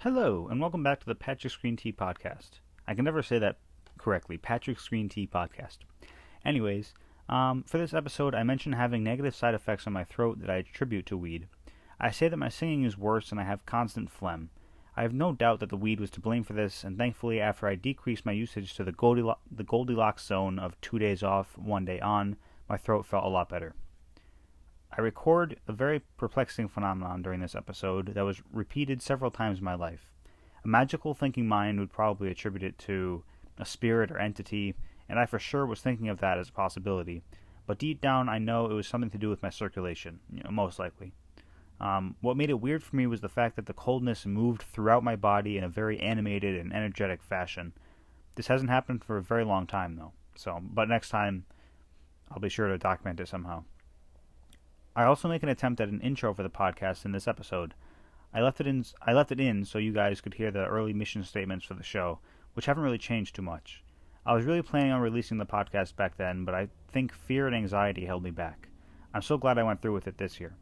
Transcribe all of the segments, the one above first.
Hello, and welcome back to the Patrick's Green Tea Podcast. I can never say that correctly. Patrick's Green Tea Podcast. Anyways, for this episode, I mentioned having negative side effects on my throat that I attribute to weed. I say that my singing is worse and I have constant phlegm. I have no doubt that the weed was to blame for this, and thankfully, after I decreased my usage to the Goldilocks zone of 2 days off, 1 day on, my throat felt a lot better. I record a very perplexing phenomenon during this episode that was repeated several times in my life. A magical thinking mind would probably attribute it to a spirit or entity, and I for sure was thinking of that as a possibility. But deep down, I know it was something to do with my circulation, most likely. What made it weird for me was the fact that the coldness moved throughout my body in a very animated and energetic fashion. This hasn't happened for a very long time, though. But next time, I'll be sure to document it somehow. I also make an attempt at an intro for the podcast in this episode. I left it in so you guys could hear the early mission statements for the show, which haven't really changed too much. I was really planning on releasing the podcast back then, but I think fear and anxiety held me back. I'm so glad I went through with it this year.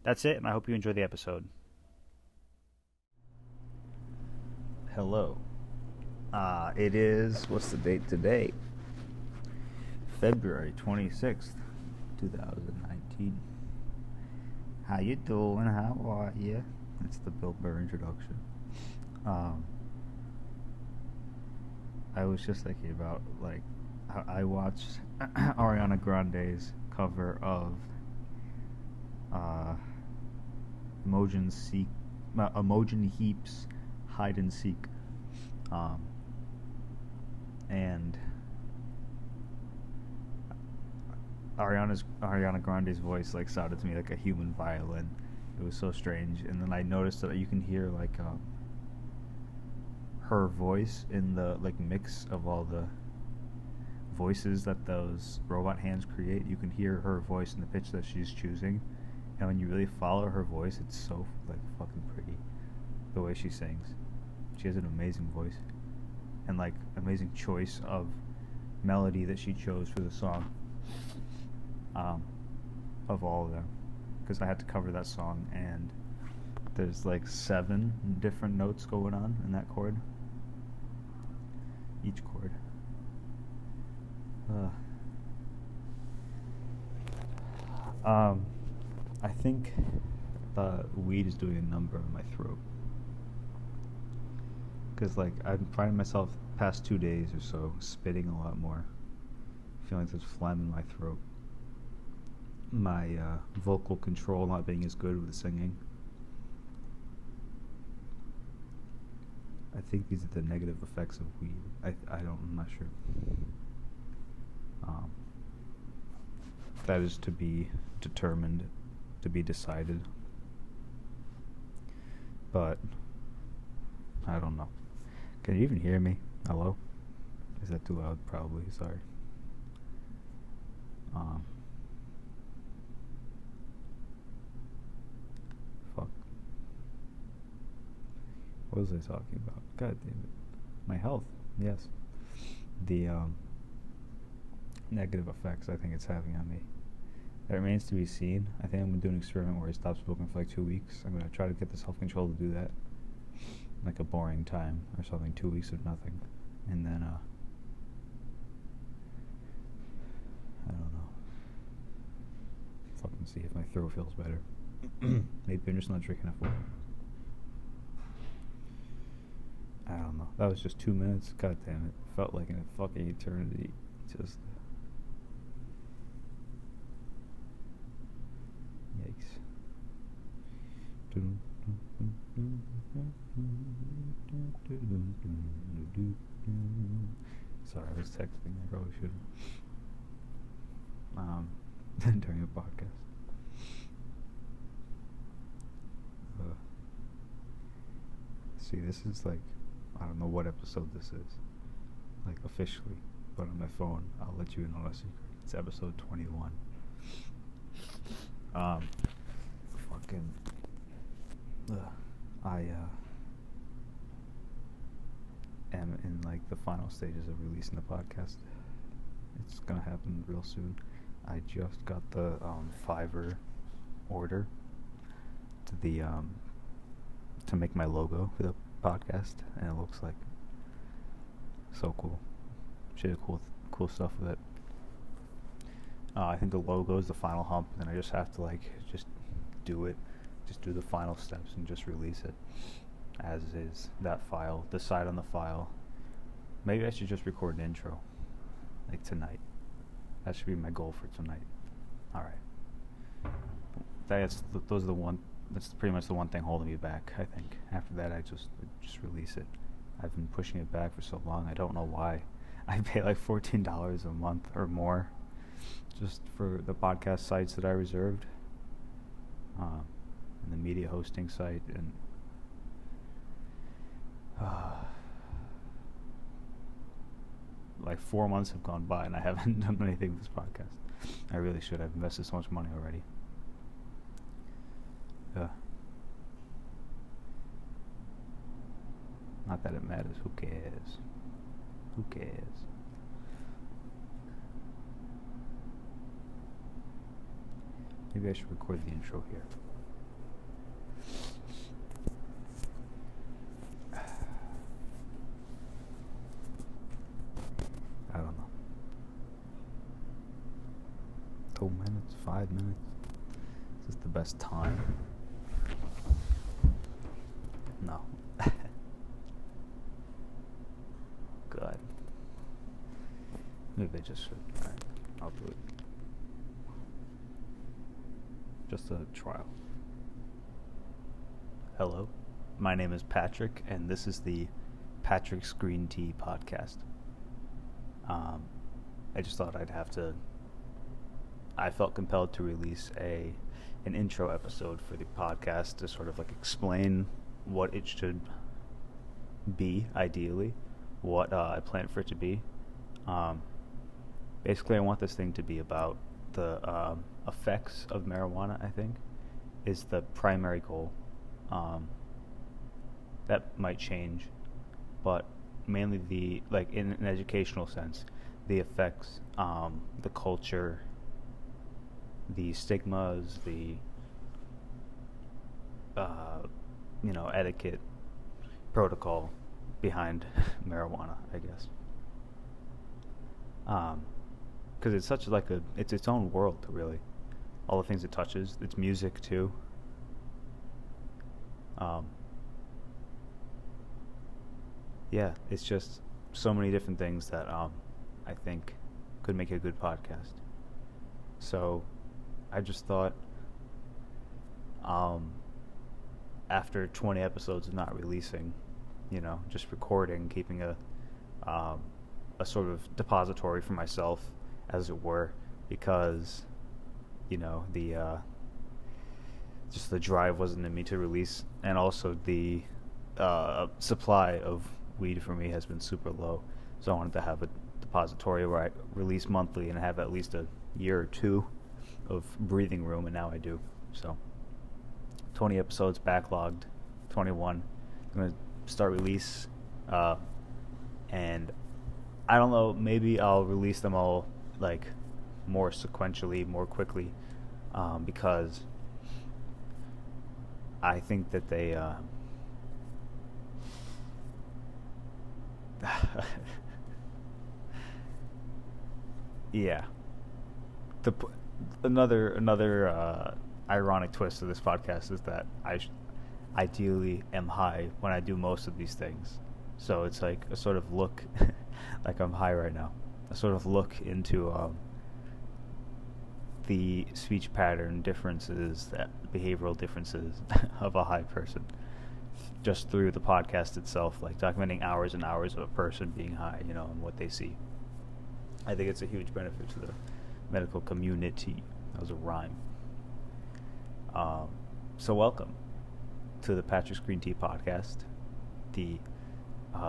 That's it, and I hope you enjoy the episode. Hello. It is, what's the date today? February 26th, 2019. How you doing? How are you? It's the Bill Burr introduction. I was just thinking about, how I watched Ariana Grande's cover of Emoji Heap's Hide and Seek. And Ariana Grande's voice sounded to me like a human violin. It was so strange. And then I noticed that you can hear her voice in the mix of all the voices that those robot hands create. You can hear her voice in the pitch that she's choosing, and when you really follow her voice, it's so fucking pretty the way she sings. She has an amazing voice and amazing choice of melody that she chose for the song. Of all of them, because I had to cover that song, and there's 7 different notes going on in that chord. Each chord. I think the weed is doing a number on my throat, because I'm finding myself past 2 days or so spitting a lot more, feeling there's phlegm in my throat. My vocal control not being as good with the singing. I think these are the negative effects of weed. I'm not sure. That is to be determined, to be decided. But I don't know. Can you even hear me? Hello? Is that too loud? Probably. Sorry. Fuck. What was I talking about? God damn it. My health. Yes. The negative effects I think it's having on me. That remains to be seen. I think I'm going to do an experiment where I stop smoking for 2 weeks. I'm going to try to get the self-control to do that. A boring time or something. 2 weeks of nothing. And then, I don't know. Fucking see if my throat feels better. Maybe I'm just not drinking enough water. I don't know. That was just 2 minutes. God damn it. Felt like a fucking eternity. Just yikes. Sorry, I was texting. I probably shouldn't. During a podcast. See, this is I don't know what episode this is, officially, but on my phone, I'll let you in on a secret. It's episode 21. I am in the final stages of releasing the podcast. It's gonna happen real soon. I just got the Fiverr order to the to make my logo for the podcast, and it looks like so cool. She did cool stuff with it. I think the logo is the final hump, and I just have to just do it, just do the final steps and just release it as is. That file, decide on the file. Maybe I should just record an intro, like tonight. That should be my goal for tonight. All right. That's pretty much the one thing holding me back, I think. After that, I just release it. I've been pushing it back for so long. I don't know why. I pay like $14 a month or more just for the podcast sites that I reserved, and the media hosting site, and like 4 months have gone by and I haven't done anything with this podcast. I really should. I've invested so much money already. Not that it matters. Who cares? Who cares? Maybe I should record the intro here. I don't know. 2 minutes, 5 minutes. Is this the best time? No. God. Maybe I just should. Alright, I'll do it. Just a trial. Hello, my name is Patrick, and this is the Patrick's Green Tea podcast. I just thought I felt compelled to release an intro episode for the podcast to sort of like explain what it should be, ideally, what I plan for it to be. Basically, I want this thing to be about the effects of marijuana, I think, is the primary goal. That might change, but mainly in an educational sense, the effects, the culture, the stigmas, the etiquette, protocol behind marijuana, I guess. Because it's such it's its own world, really. All the things it touches, its music too. Yeah, it's just so many different things that I think could make a good podcast. So I just thought, after 20 episodes of not releasing, just recording, keeping a sort of depository for myself, as it were, because just the drive wasn't in me to release, and also the supply of weed for me has been super low, so I wanted to have a depository where I release monthly and have at least a year or two of breathing room, and now I do. So 20 episodes backlogged, 21. I'm going to start release, and I don't know, maybe I'll release them all more sequentially, more quickly, because I think that they yeah. Another ironic twist of this podcast is that I ideally am high when I do most of these things. So it's like a sort of look, like I'm high right now, a sort of look into the speech pattern differences, that behavioral differences of a high person, just through the podcast itself, documenting hours and hours of a person being high, and what they see. I think it's a huge benefit to the medical community. That was a rhyme. So welcome to the Patrick's Green Tea podcast, the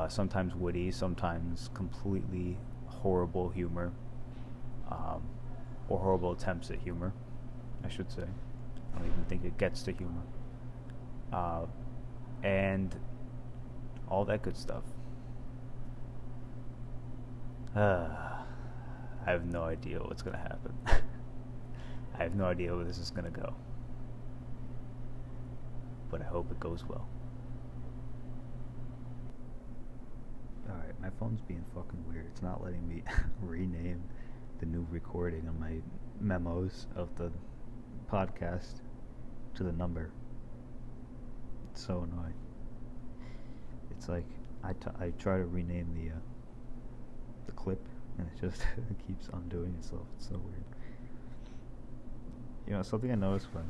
sometimes witty, sometimes completely horrible humor, or horrible attempts at humor, I should say. I don't even think it gets to humor. And all that good stuff. I have no idea what's going to happen. I have no idea where this is going to go. But I hope it goes well. My phone's being fucking weird. It's not letting me rename the new recording on my memos of the podcast to the number. It's so annoying. It's like I try to rename the clip, and it just keeps undoing itself. It's so weird. You know, something I noticed when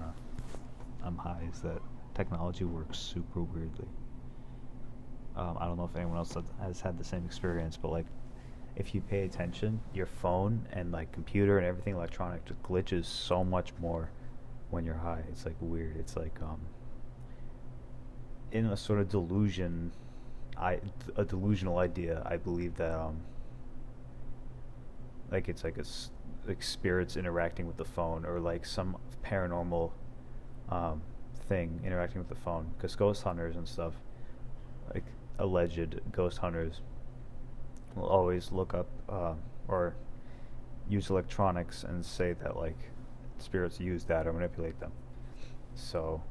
I'm high is that technology works super weirdly. I don't know if anyone else has had the same experience, but like, if you pay attention, your phone and like computer and everything electronic just glitches so much more when you're high. It's like weird. It's like in a sort of delusion, a delusional idea. I believe that like it's like like spirits interacting with the phone, or like some paranormal thing interacting with the phone. Because ghost hunters and stuff, like alleged ghost hunters, will always look up or use electronics and say that like spirits use that or manipulate them. So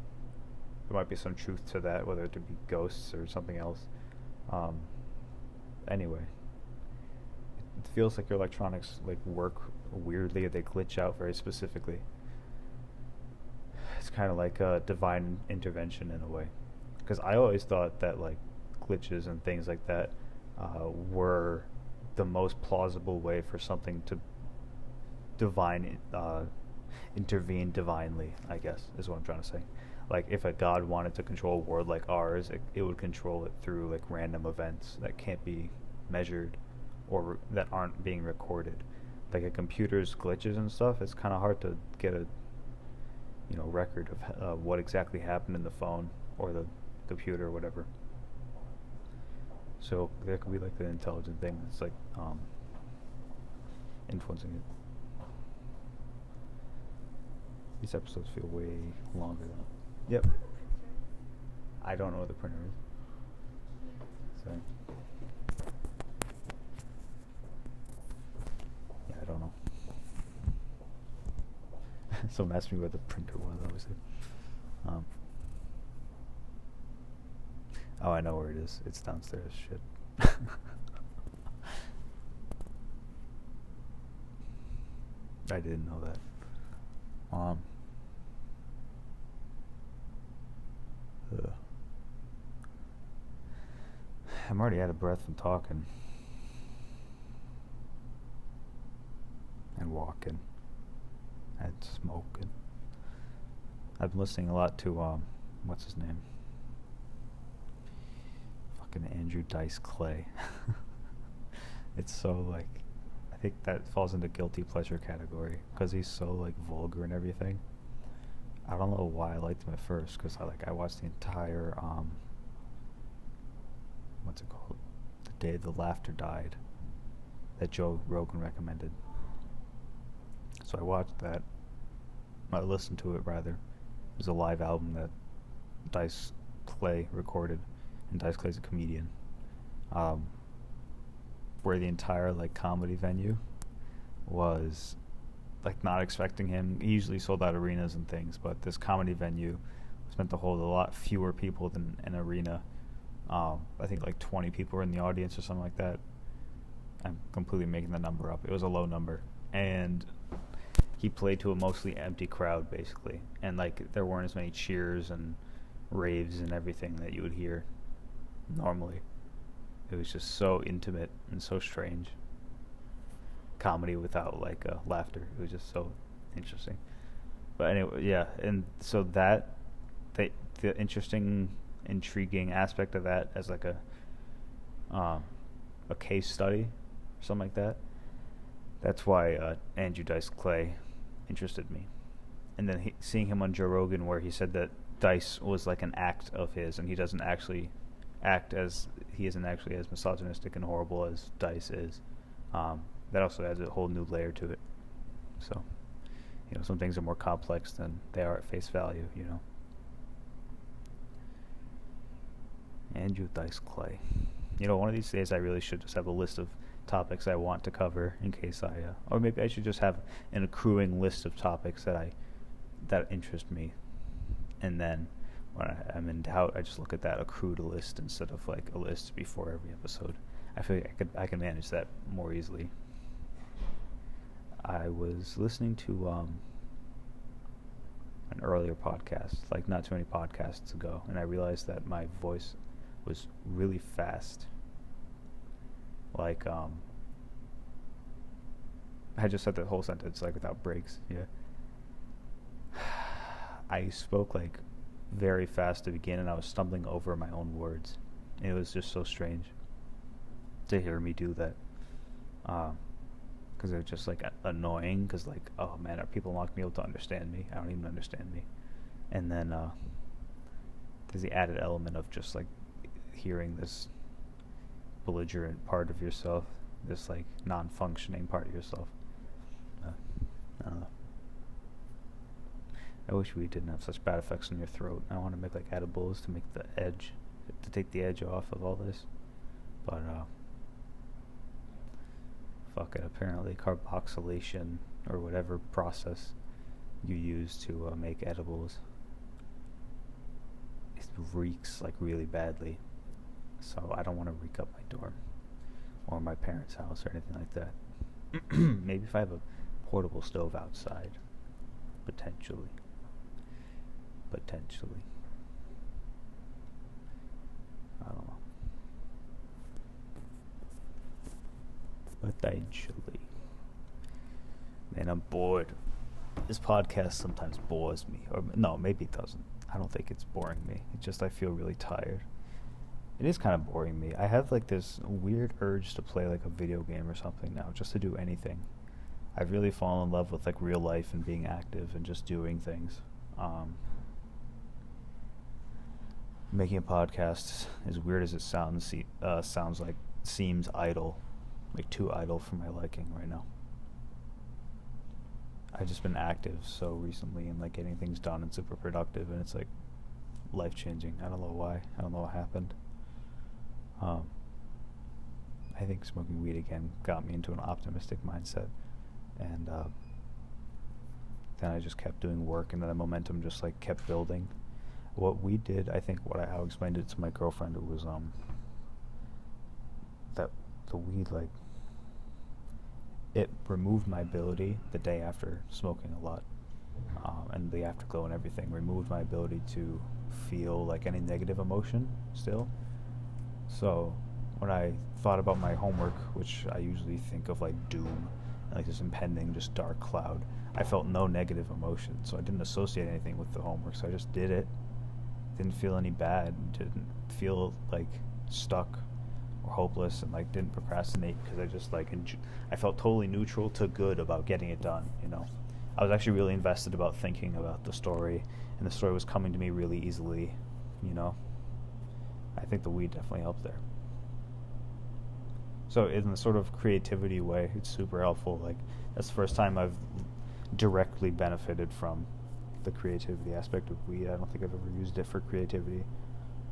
there might be some truth to that, whether it be ghosts or something else. Anyway, it feels like your electronics like work weirdly, or they glitch out very specifically. It's kind of like a divine intervention in a way, because I always thought that like glitches and things like that were the most plausible way for something to intervene divinely, I guess is what I'm trying to say. Like if a god wanted to control a world like ours, it would control it through like random events that can't be measured or that aren't being recorded. Like a computer's glitches and stuff, it's kind of hard to get a record of what exactly happened in the phone or the computer or whatever. So there could be like an intelligent thing that's like influencing it. These episodes feel way longer though. Yep. I don't know what the printer is. Sorry. Yeah, I don't know. Someone asked me where the printer was, obviously. Oh, I know where it is. It's downstairs. Shit. I didn't know that. I'm already out of breath from talking and walking and smoking. I've been listening a lot to what's his name? Fucking Andrew Dice Clay. It's so like, I think that falls into guilty pleasure category because he's so like vulgar and everything. I don't know why I liked him at first, because I watched the entire what's it called? The Day the Laughter Died, that Joe Rogan recommended. So I watched that. I listened to it rather. It was a live album that Dice Clay recorded, and Dice Clay's a comedian. Where the entire like comedy venue was like not expecting him. He usually sold out arenas and things, but this comedy venue was meant to hold a lot fewer people than an arena. I think like 20 people were in the audience or something like that. I'm completely making the number up. It was a low number. And he played to a mostly empty crowd, basically. And like there weren't as many cheers and raves and everything that you would hear normally. It was just so intimate and so strange. Comedy without like laughter. It was just so interesting. But anyway, yeah. And so the interesting, intriguing aspect of that as like a case study or something like that. That's why Andrew Dice Clay interested me. And then seeing him on Joe Rogan, where he said that Dice was like an act of his, and he isn't actually as misogynistic and horrible as Dice is. That also adds a whole new layer to it. So, some things are more complex than they are at face value, Andrew Dice Clay. One of these days I really should just have a list of topics I want to cover in case or maybe I should just have an accruing list of topics that interest me. And then when I'm in doubt, I just look at that accrued list instead of like a list before every episode. I feel like I can manage that more easily. I was listening to an earlier podcast, like not too many podcasts ago, and I realized that my voice was really fast. Like I just said the whole sentence like without breaks. Yeah. I spoke like very fast to begin, and I was stumbling over my own words. It was just so strange to hear me do that. Because it was just like annoying. Because like, oh man, are people not gonna be able to understand me? I don't even understand me. And then there's the added element of just like hearing this belligerent part of yourself, this like non-functioning part of yourself. I don't know. I wish we didn't have such bad effects on your throat. I want to make like edibles to make the edge, to take the edge off of all this. But fuck it. Apparently carboxylation or whatever process you use to make edibles, it reeks like really badly. So I don't want to reek up my dorm or my parents' house or anything like that. Maybe if I have a portable stove outside, potentially. I don't know. Potentially. Man, I'm bored. This podcast sometimes bores me. Or no, maybe it doesn't. I don't think it's boring me. It's just I feel really tired. It is kind of boring me. I have like this weird urge to play like a video game or something now, just to do anything. I've really fallen in love with like real life and being active and just doing things. Making a podcast, as weird as it sounds, seems idle, like too idle for my liking right now. I've just been active so recently and like getting things done and super productive, and it's like life changing. I don't know why. I don't know what happened. I think smoking weed again got me into an optimistic mindset, and then I just kept doing work, and then the momentum just like kept building. What we did, I think, how I explained it to my girlfriend, it was that the weed, like, it removed my ability the day after smoking a lot, and the afterglow and everything removed my ability to feel like any negative emotion still. So when I thought about my homework, which I usually think of like doom, like this impending just dark cloud, I felt no negative emotion, so I didn't associate anything with the homework, so I just did it. Didn't feel any bad, didn't feel like stuck or hopeless, and like didn't procrastinate, because I just like I felt totally neutral to good about getting it done, you know. I was actually really invested about thinking about the story, and the story was coming to me really easily, you know. I think the weed definitely helped there. So in the sort of creativity way, it's super helpful. Like, that's the first time I've directly benefited from the creativity aspect of weed. I don't think I've ever used it for creativity.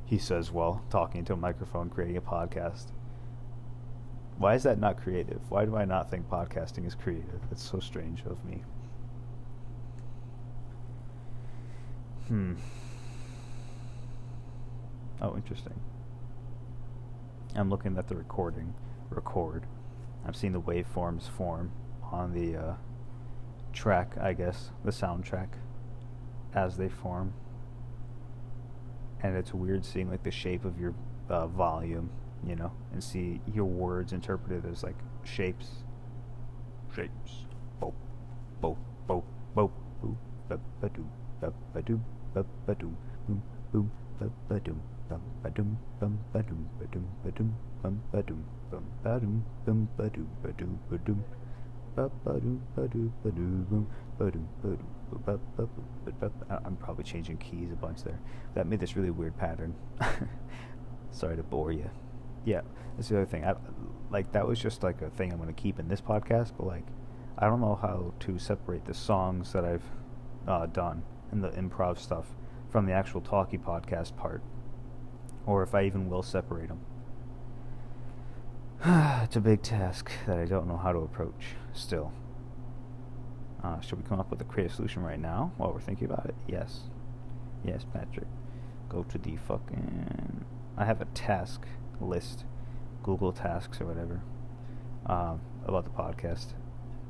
He says, well, talking to a microphone, creating a podcast. Why is that not creative? Why do I not think podcasting is creative? It's so strange of me. Oh, interesting. I'm looking at the record. I'm seeing the waveforms form on the track, I guess, the soundtrack, as they form. And it's weird seeing like the shape of your volume, you know, and see your words interpreted as like shapes. Bo, bo, bo, bo, boo, ba, ba, doo, ba, ba, doo, ba, ba, doo, boom, boom, ba, ba, doom, bum, ba, doom, bum, ba, doom, ba, doom, ba, doom, bum, ba, doom, bum, ba, doom, bum, ba, doo, ba, doo, ba, doom, ba, ba, doo, ba, doo, ba, doo, boom, ba, doom, ba, doo. I'm probably changing keys a bunch there. That made this really weird pattern. Sorry to bore you. Yeah, that's the other thing. That was just like a thing I'm going to keep in this podcast, but like, I don't know how to separate the songs that I've done and the improv stuff from the actual talkie podcast part, or if I even will separate them. It's a big task that I don't know how to approach still. Should we come up with a creative solution right now while we're thinking about it? Yes. Yes, Patrick. Go to the fucking... I have a task list Google Tasks or whatever about the podcast.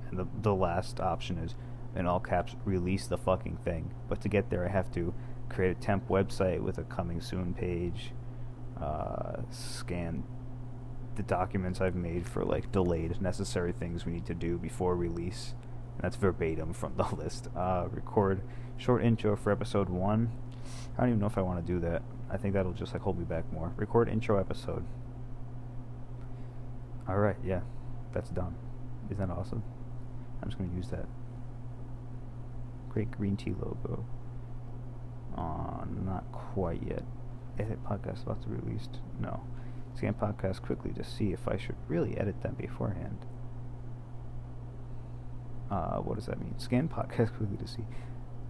And the last option is, in all caps, release the fucking thing. But to get there, I have to create a temp website with a coming soon page, scan the documents I've made for like delayed necessary things we need to do before release. And that's verbatim from the list. Record short intro for episode 1. I don't even know if I want to do that. I think that'll just like hold me back more. Record intro episode. Alright, yeah. That's done. Isn't that awesome? I'm just going to use that. Great green tea logo. Not quite yet. Edit podcast about to be released. No. Scan podcast quickly to see if I should really edit them beforehand. What does that mean? Scan podcast quickly to see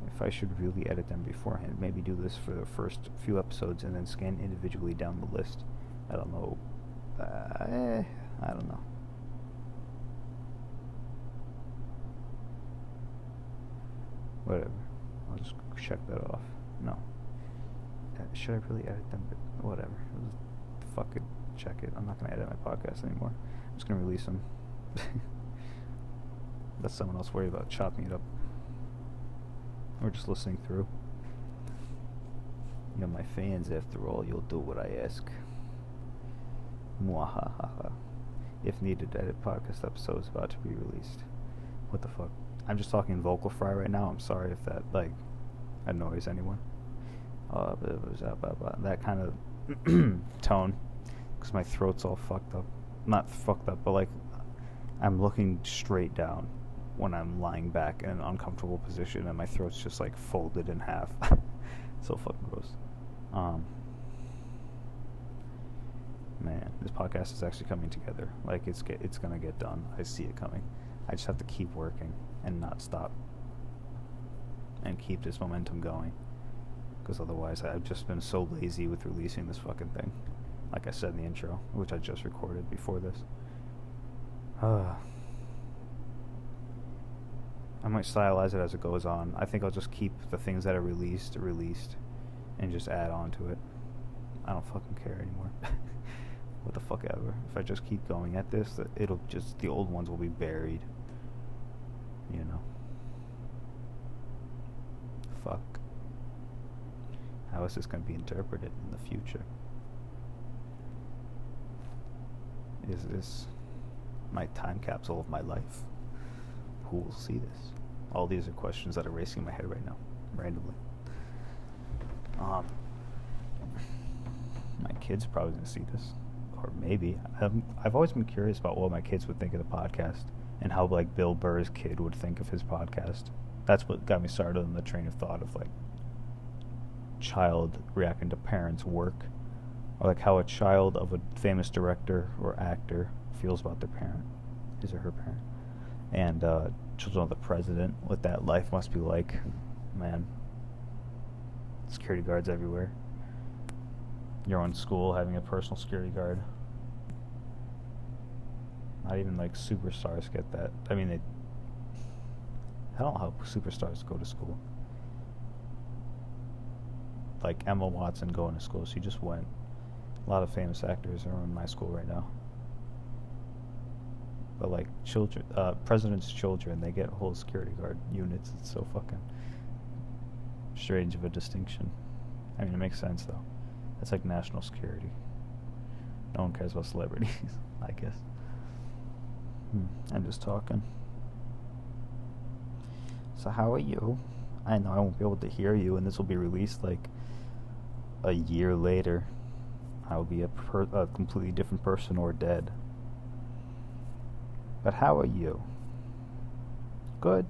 if I should really edit them beforehand. Maybe do this for the first few episodes and then scan individually down the list. I don't know. I don't know. Whatever. I'll just check that off. No. Should I really edit them? Whatever. Fucking check it. I'm not going to edit my podcast anymore. I'm just going to release them. Let someone else worry about chopping it up. Or just listening through. You're my fans, after all. You'll do what I ask. Mwahaha. If needed, edit podcast episodes about to be released. What the fuck? I'm just talking vocal fry right now. I'm sorry if that, like, annoys anyone. That kind of tone. Because my throat's all fucked up. Not fucked up, but, like, I'm looking straight down when I'm lying back in an uncomfortable position and my throat's just, like, folded in half. So fucking gross. Man, this podcast is actually coming together. Like, it's gonna get done. I see it coming. I just have to keep working and not stop. And keep this momentum going. Because otherwise, I've just been so lazy with releasing this fucking thing. Like I said in the intro, which I just recorded before this. I might stylize it as it goes on. I think I'll just keep the things that are released, and just add on to it. I don't fucking care anymore. What the fuck ever. If I just keep going at this, it'll just, the old ones will be buried. You know. Fuck. How is this going to be interpreted in the future? Is this my time capsule of my life? Who will see this? All these are questions that are racing in my head right now, randomly. My kids are probably going to see this. Or maybe. I've always been curious about what my kids would think of the podcast. And how, like, Bill Burr's kid would think of his podcast. That's what got me started on the train of thought of, like, child reacting to parents' work. Or, like, how a child of a famous director or actor feels about their parent. His or her parent. And children of the president, what that life must be like. Man. Security guards everywhere. Your own school having a personal security guard. Not even, like, superstars get that. I mean, I don't know how superstars go to school. Like Emma Watson going to school. She just went. A lot of famous actors are in my school right now. But, like, children, president's children, they get whole security guard units. It's so fucking strange of a distinction. I mean, it makes sense, though. It's like national security. No one cares about celebrities, I guess. I'm just talking. So how are you? I know I won't be able to hear you, and this will be released like a year later. I will be a completely different person or dead. But how are you? Good?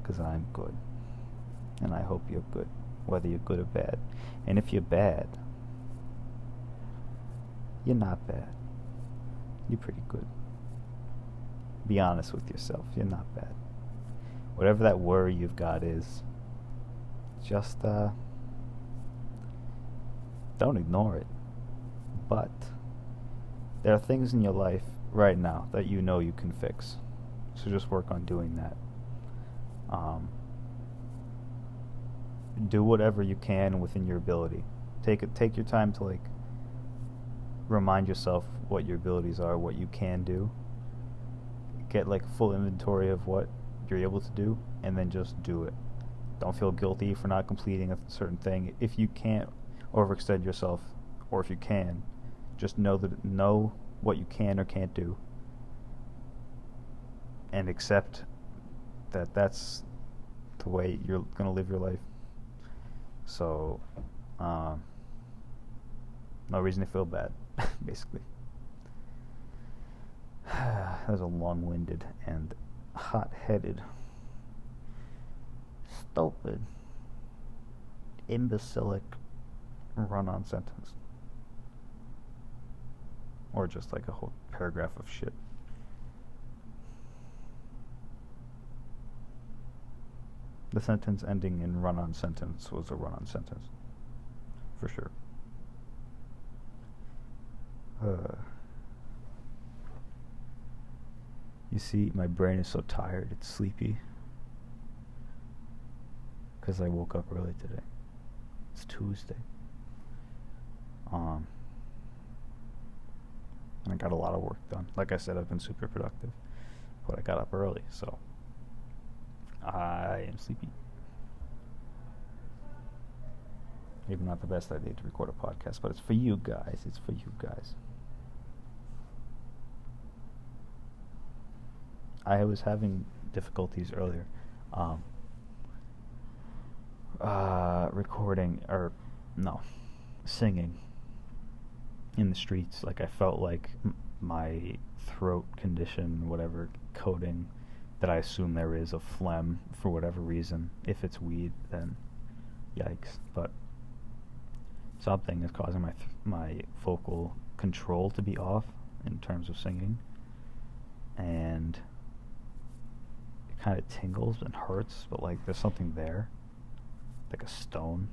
Because I'm good. And I hope you're good, whether you're good or bad. And if you're bad, you're not bad. You're pretty good. Be honest with yourself. You're not bad. Whatever that worry you've got is, just don't ignore it. But there are things in your life right now that you know you can fix. So just work on doing that. Do whatever you can within your ability. Take your time to, like, remind yourself what your abilities are, what you can do. Get like a full inventory of what you're able to do, and then just do it. Don't feel guilty for not completing a certain thing. If you can't overextend yourself, or if you can, just know what you can or can't do, and accept that that's the way you're gonna live your life. So, no reason to feel bad, basically. That was a long-winded and hot-headed, stupid, imbecilic run-on sentence. Or just like a whole paragraph of shit. The sentence ending in run-on sentence was a run-on sentence. For sure. You see, my brain is so tired, it's sleepy. Because I woke up early today. It's Tuesday. And I got a lot of work done. Like I said, I've been super productive. But I got up early, so I am sleepy. Maybe not the best idea to record a podcast, but it's for you guys. It's for you guys. I was having difficulties earlier singing in the streets. Like I felt like my throat condition, whatever coating that I assume there is of phlegm for whatever reason. If it's weed, then yikes. But something is causing my vocal control to be off in terms of singing, and it kind of tingles and hurts, but like there's something there, like a stone.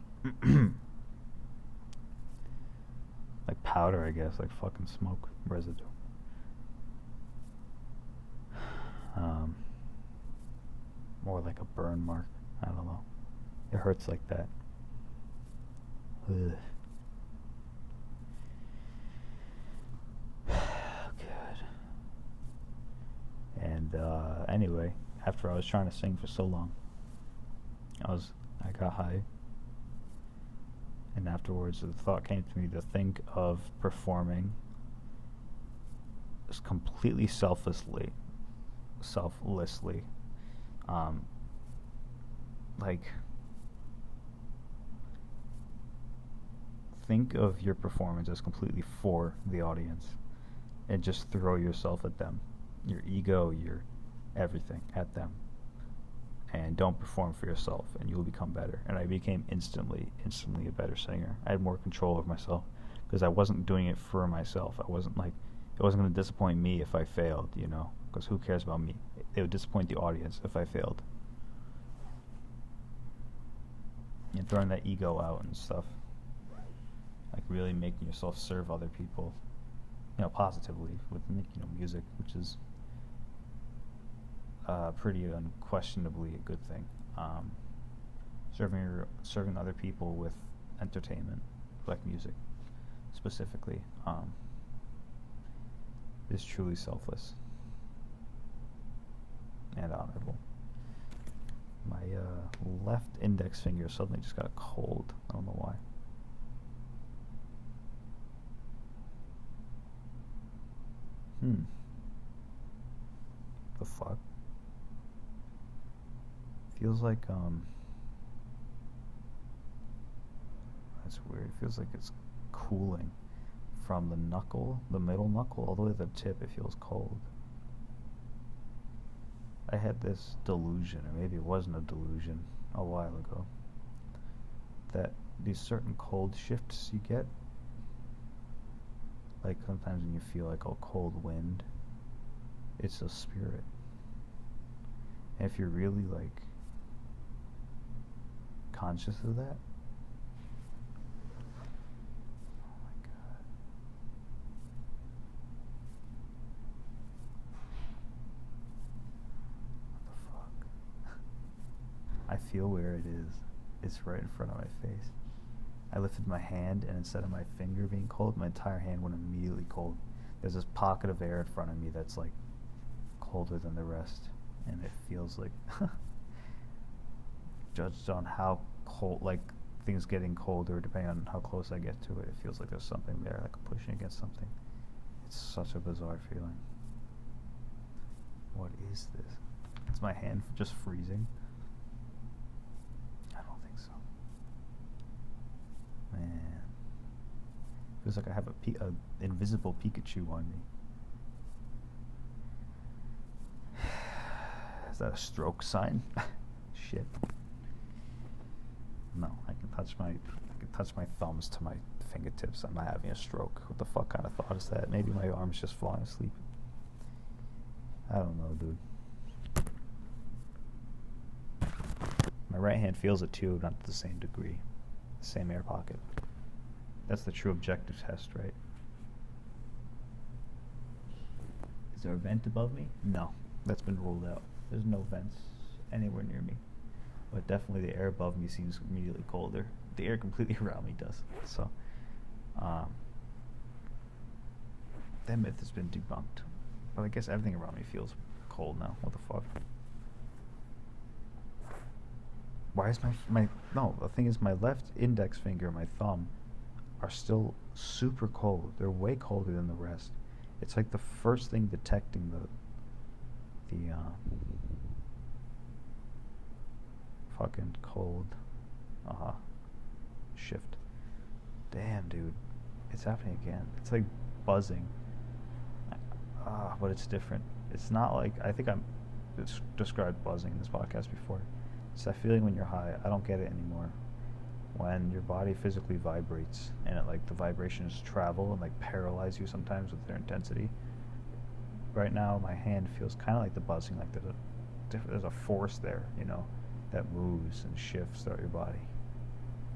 Like powder, I guess, like fucking smoke residue. Or like a burn mark. I don't know. It hurts like that. Ugh. Good. And anyway, after I was trying to sing for so long, I got high. And afterwards, the thought came to me to think of performing just completely selflessly. Like, think of your performance as completely for the audience, and just throw yourself at them, your ego, your everything at them, and don't perform for yourself, and you'll become better. And I became instantly a better singer. I had more control of myself because I wasn't doing it for myself. It wasn't going to disappoint me if I failed, because who cares about me? It would disappoint the audience if I failed. And throwing that ego out and stuff, like really making yourself serve other people, positively with music, which is pretty unquestionably a good thing. Serving other people with entertainment, like music specifically, is truly selfless and honorable. My left index finger suddenly just got cold. I don't know why. The fuck? Feels like, that's weird. It feels like it's cooling from the knuckle, the middle knuckle, all the way to the tip. It feels cold. I had this delusion, or maybe it wasn't a delusion, a while ago, that these certain cold shifts you get, like sometimes when you feel like a cold wind, it's a spirit. And if you're really like conscious of that, oh my god. What the fuck? I feel where it is. It's right in front of my face. I lifted my hand, and instead of my finger being cold, my entire hand went immediately cold. There's this pocket of air in front of me that's like colder than the rest, and it feels like judged on how cold, like things getting colder depending on how close I get to it, it feels like there's something there, like pushing against something. It's such a bizarre feeling. What is this? Is my hand just freezing? I don't think so. Man, feels like I have a invisible Pikachu on me. Is that a stroke sign? Shit. No, I can touch my thumbs to my fingertips. I'm not having a stroke. What the fuck kind of thought is that? Maybe my arm's just falling asleep. I don't know, dude. My right hand feels it too, not to the same degree. The same air pocket. That's the true objective test, right? Is there a vent above me? No, that's been ruled out. There's no vents anywhere near me. But definitely the air above me seems immediately colder. The air completely around me does. So, that myth has been debunked. But I guess everything around me feels cold now. What the fuck? Why is no, the thing is my left index finger and my thumb are still super cold. They're way colder than the rest. It's like the first thing detecting the fucking cold shift. Damn, dude. It's happening again. It's like buzzing. But it's different. It's not like, I think it's described buzzing in this podcast before. It's that feeling when you're high. I don't get it anymore. When your body physically vibrates and it, like, the vibrations travel and like paralyze you sometimes with their intensity. Right now my hand feels kind of like the buzzing, like there's a force there, you know, that moves and shifts throughout your body.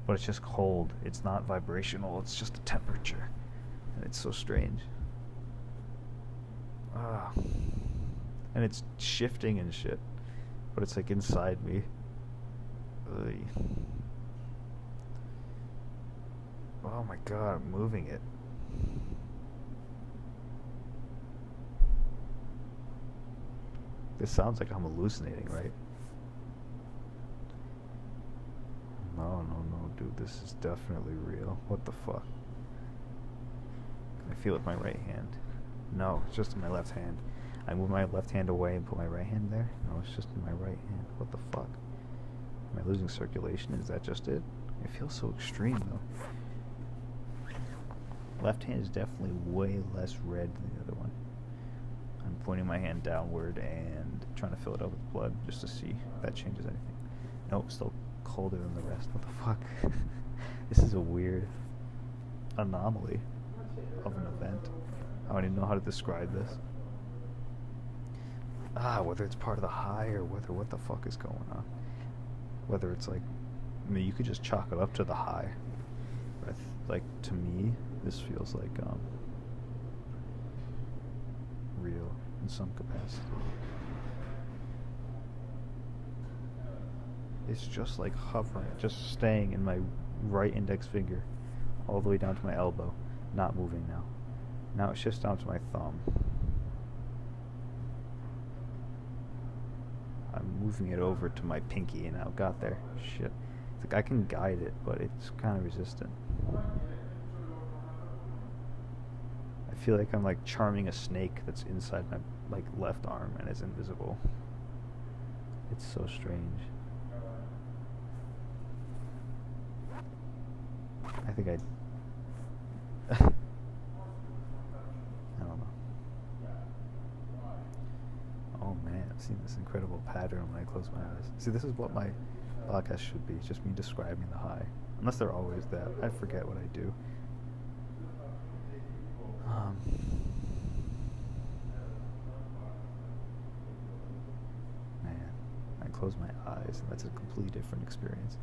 But it's just cold. It's not vibrational. It's just a temperature. And it's so strange. And it's shifting and shit. But it's like inside me. Ugh. Oh my god, I'm moving it. This sounds like I'm hallucinating, right? No, dude, this is definitely real. What the fuck? I feel it with my right hand. No, it's just in my left hand. I move my left hand away and put my right hand there. No, it's just in my right hand. What the fuck? Am I losing circulation? Is that just it? It feels so extreme, though. Left hand is definitely way less red than the other one. I'm pointing my hand downward and trying to fill it up with blood just to see if that changes anything. Nope, still colder than the rest. What the fuck? This is a weird anomaly of an event. I don't even know how to describe this. Whether it's part of the high or whether what the fuck is going on. Whether it's like, I mean, you could just chalk it up to the high. But like, to me, this feels like real in some capacity. It's just like hovering, just staying in my right index finger all the way down to my elbow, not moving now. Now it shifts down to my thumb. I'm moving it over to my pinky and now got there. Shit. It's like I can guide it, but it's kind of resistant. I feel like I'm like charming a snake that's inside my like left arm and is invisible. It's so strange. I think I don't know. Oh man, I've seen this incredible pattern when I close my eyes. See, this is what my podcast should be, just me describing the high. Unless they're always that. I forget what I do. Man, I close my eyes and that's a completely different experience.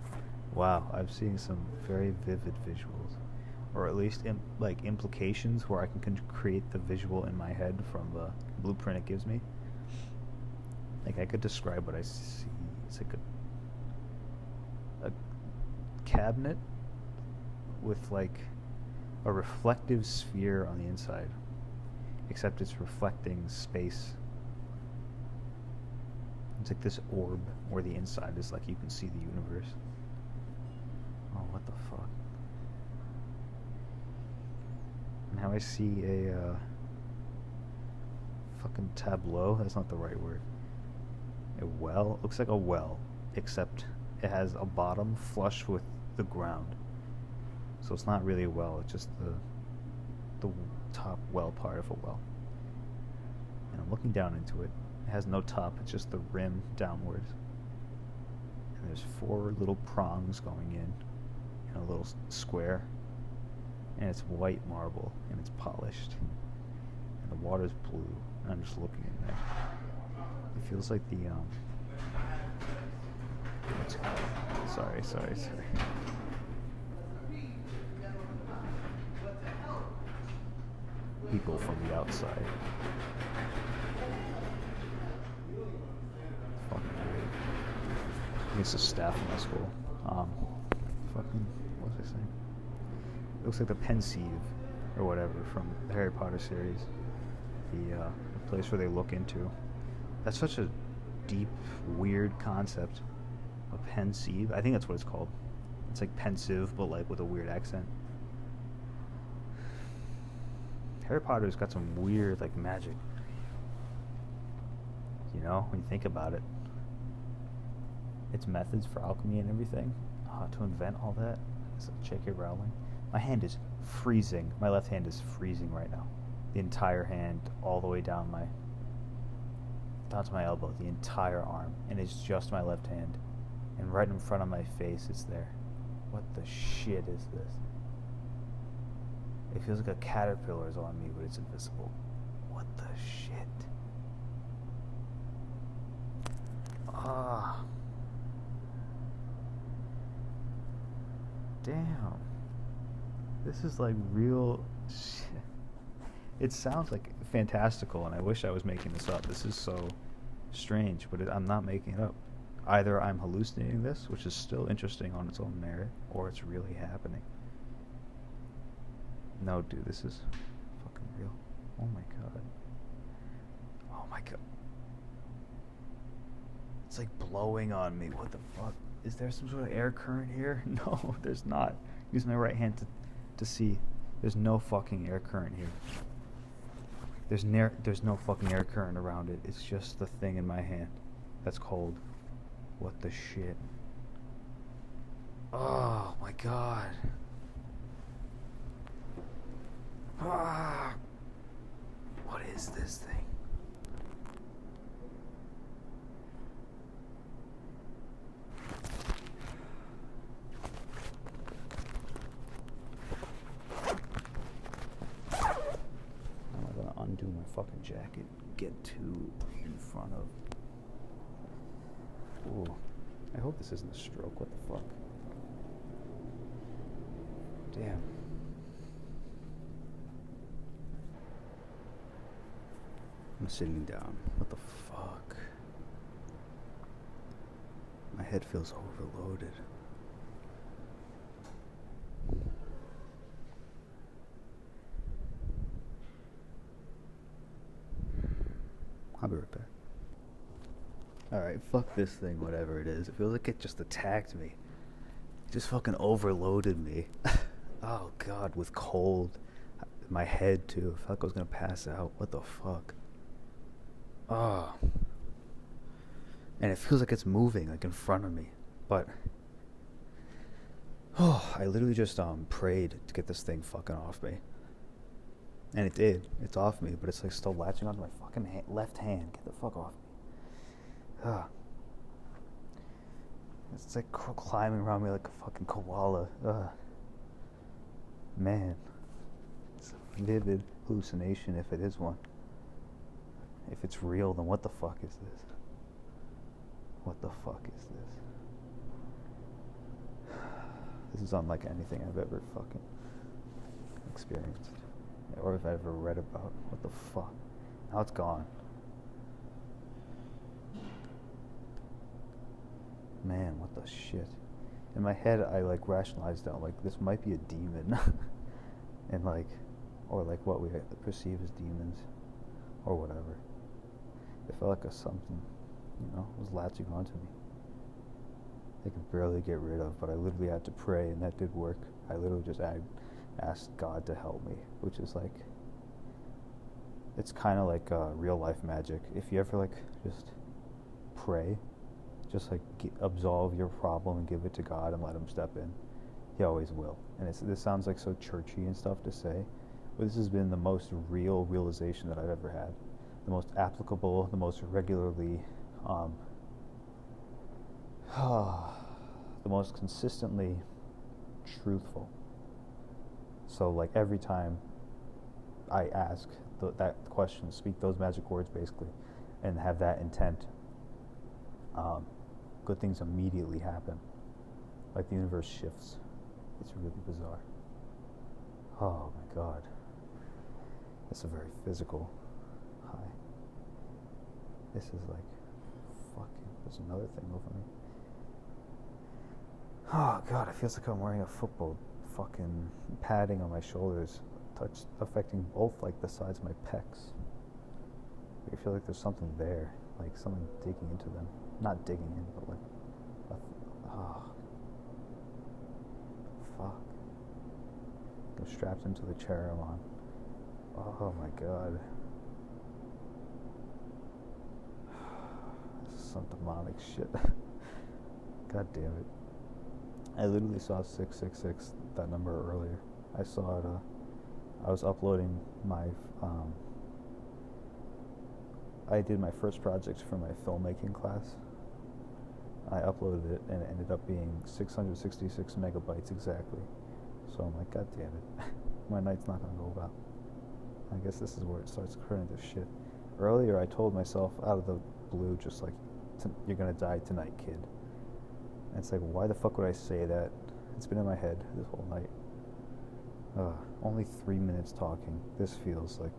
Wow, I'm seeing some very vivid visuals, or at least like implications where I can create the visual in my head from the blueprint it gives me. Like I could describe what I see. It's like a cabinet with like a reflective sphere on the inside, except it's reflecting space. It's like this orb where the inside is like you can see the universe. Oh, what the fuck? Now I see a fucking tableau. That's not the right word. A well. Looks like a well, except it has a bottom flush with the ground. So it's not really a well. It's just the top well part of a well. And I'm looking down into it. It has no top. It's just the rim downwards. And there's 4 little prongs going in a little square. And it's white marble, and it's polished. And the water's blue, and I'm just looking in there. It feels like the, sorry. People from the outside. Fucking weird. I think it's the staff in my school. What was I saying? It looks like the Pensieve, or whatever, from the Harry Potter series. The place where they look into. That's such a deep, weird concept. A Pensieve. I think that's what it's called. It's like pensive, but like with a weird accent. Harry Potter's got some weird, like, magic. You know, when you think about it. Its methods for alchemy and everything. To invent all that. It's like J.K. Rowling. My hand is freezing. My left hand is freezing right now. The entire hand, all the way down to my elbow. The entire arm. And it's just my left hand. And right in front of my face it's there. What the shit is this? It feels like a caterpillar is on me, but it's invisible. What the shit? Damn. This is like real shit. It sounds like fantastical, and I wish I was making this up. This is so strange, but I'm not making it up. Either I'm hallucinating this, which is still interesting on its own merit, or it's really happening. No, dude, this is fucking real. Oh my god. Oh my god. It's like blowing on me. What the fuck? Is there some sort of air current here? No, there's not. Use my right hand to see. There's no fucking air current here. There's no fucking air current around it. It's just the thing in my hand that's cold. What the shit? Oh my god. What is this thing? Now I'm gonna undo my fucking jacket. Get too in front of. Ooh. I hope this isn't a stroke. What the fuck? Damn. I'm sitting down. What the fuck? My head feels overloaded. I'll be right back. Alright, fuck this thing, whatever it is. It feels like it just attacked me. It just fucking overloaded me. Oh god, with cold. My head too. I felt like I was gonna pass out. What the fuck? Oh. And it feels like it's moving, like in front of me. But I literally just prayed to get this thing fucking off me. And it did. It's off me, but it's like still latching onto my fucking left hand. Get the fuck off me. It's like climbing around me like a fucking koala. Man. It's a vivid hallucination if it is one. If it's real, then what the fuck is this? What the fuck is this? This is unlike anything I've ever fucking experienced. Or if I've ever read about. What the fuck? Now it's gone. Man, what the shit? in my head, I like rationalized out like this might be a demon, and like, or like what we perceive as demons, or whatever. It felt like a something, was latching onto me. I could barely get rid of, but I literally had to pray, and that did work. I literally just asked God to help me, which is like, it's kind of like real life magic. If you ever like just pray, just like absolve your problem and give it to God and let Him step in, He always will. And this sounds like so churchy and stuff to say, but this has been the most real realization that I've ever had, the most applicable, the most regularly, the most consistently truthful. So like every time I ask that question, speak those magic words basically, and have that intent, good things immediately happen. Like the universe shifts. It's really bizarre. Oh my God. It's a very physical high. This is like fucking, there's another thing over me. Oh God, it feels like I'm wearing a football fucking padding on my shoulders, affecting both like the sides of my pecs. I feel like there's something there, like something digging into them. Not digging in, but like, fuck. I'm strapped into the chair I'm on. Oh my God. This is some demonic shit. God damn it. I literally saw 666, that number earlier. I saw it, I was uploading my, I did my first project for my filmmaking class. I uploaded it and it ended up being 666 megabytes exactly. So I'm like, God damn it. My night's not gonna go well. I guess this is where it starts turning to shit. Earlier I told myself out of the blue, just like, you're gonna die tonight, kid. And it's like, why the fuck would I say that? It's been in my head this whole night. Only 3 minutes talking. This feels like...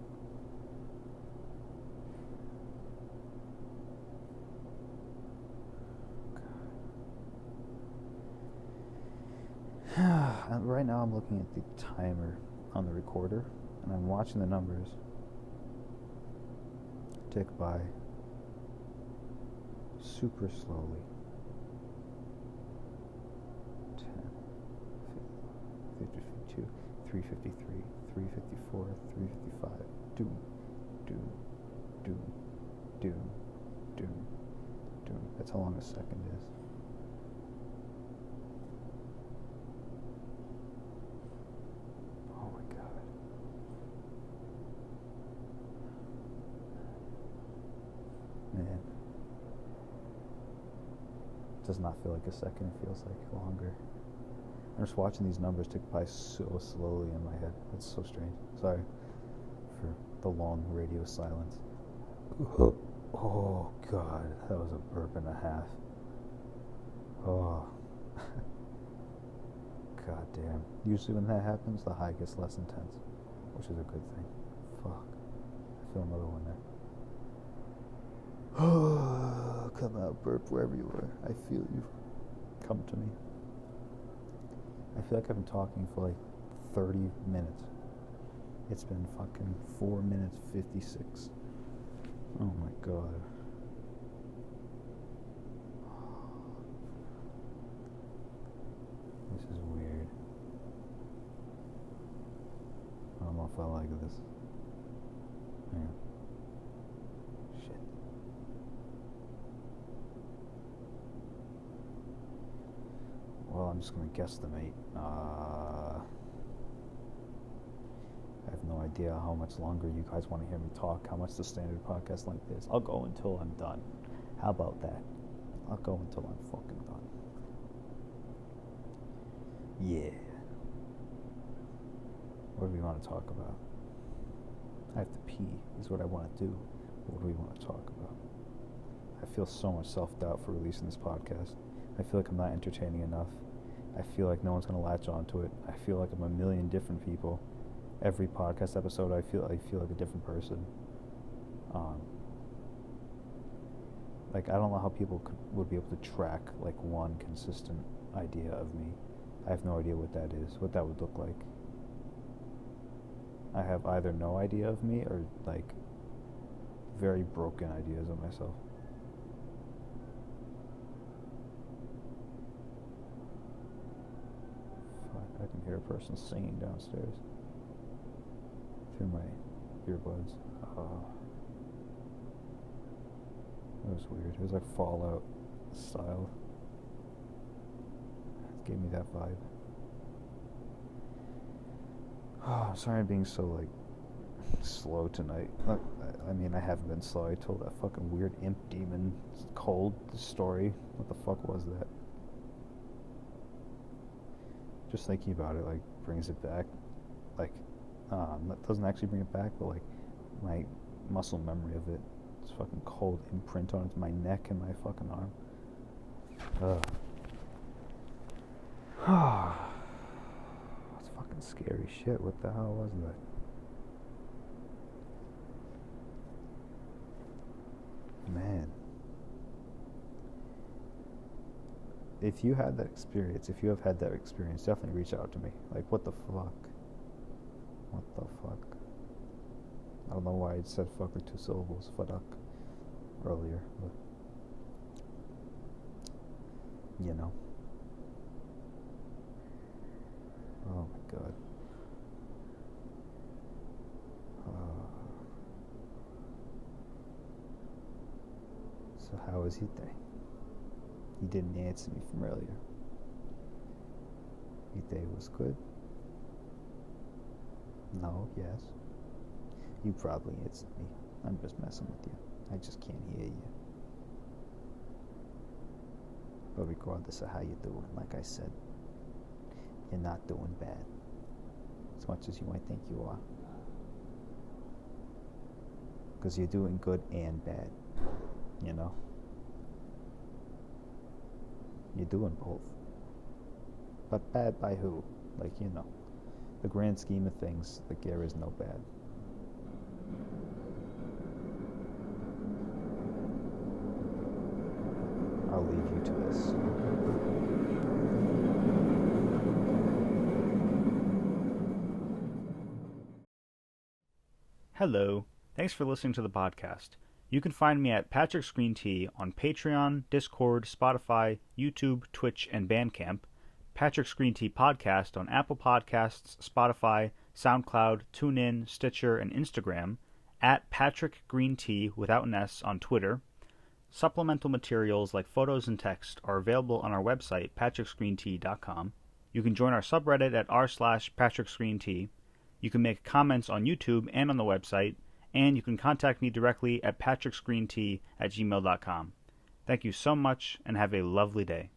And right now I'm looking at the timer on the recorder, and I'm watching the numbers tick by super slowly. 52, 353, 354, 355, doom, doom, doom, doom, doom, doom. That's how long a second is. Oh my God. Man. It does not feel like a second, it feels like longer. I'm just watching these numbers tick by so slowly in my head. It's so strange. Sorry for the long radio silence. Oh God, that was a burp and a half. Oh. God damn. Usually when that happens, the high gets less intense, which is a good thing. Fuck. I feel another one there. Oh, come out, burp wherever you are. I feel you. Come to me. I feel like I've been talking for like 30 minutes. It's been fucking 4 minutes 56. Oh my God. This is weird. I don't know if I like this. Yeah. Shit. Well, I'm just going to guesstimate. I have no idea how much longer you guys want to hear me talk, how much the standard podcast length is. I'll go until I'm done. How about that? I'll go until I'm fucking done. Yeah. What do we want to talk about? I have to pee, is what I want to do. What do we want to talk about? I feel so much self-doubt for releasing this podcast. I feel like I'm not entertaining enough. I feel like no one's going to latch onto it. I feel like I'm a million different people. Every podcast episode, I feel like a different person. Like, I don't know how people would be able to track like one consistent idea of me. I have no idea what that is, what that would look like. I have either no idea of me or, like, very broken ideas of myself. Fuck, I can hear a person singing downstairs through my earbuds. That was weird. It was like Fallout style. It gave me that vibe. I'm sorry I'm being so, like, slow tonight. I mean, I haven't been slow. I told that fucking weird imp demon cold story. What the fuck was that? Just thinking about it, like, brings it back. Like, that doesn't actually bring it back, but, like, my muscle memory of it. It's fucking cold imprint on my neck and my fucking arm. That's fucking scary shit. What the hell was that? Man. If you had that experience, if you have had that experience, definitely reach out to me. Like, what the fuck? What the fuck? I don't know why I said fuck with 2 syllables, fuck, earlier, but, you know. Oh my god. So how was your day? You didn't answer me from earlier. Your day was good? No, yes. You probably answered me. I'm just messing with you. I just can't hear you. But regardless of how you're doing, like I said, you're not doing bad. As much as you might think you are. Because you're doing good and bad. You know? You're doing both. But bad by who? Like, you know. The grand scheme of things, like, there is no bad. I'll leave you to this. Hello. Thanks for listening to the podcast. You can find me at PatricksGreenTea on Patreon, Discord, Spotify, YouTube, Twitch, and Bandcamp. Patrick's Green Tea Podcast on Apple Podcasts, Spotify, SoundCloud, TuneIn, Stitcher, and Instagram. At PatrickGreenTea without an S on Twitter. Supplemental materials like photos and text are available on our website, PatricksGreenTea.com. You can join our subreddit at r/PatricksGreenTea. You can make comments on YouTube and on the website, and you can contact me directly at PatricksGreenTea@gmail.com. Thank you so much, and have a lovely day.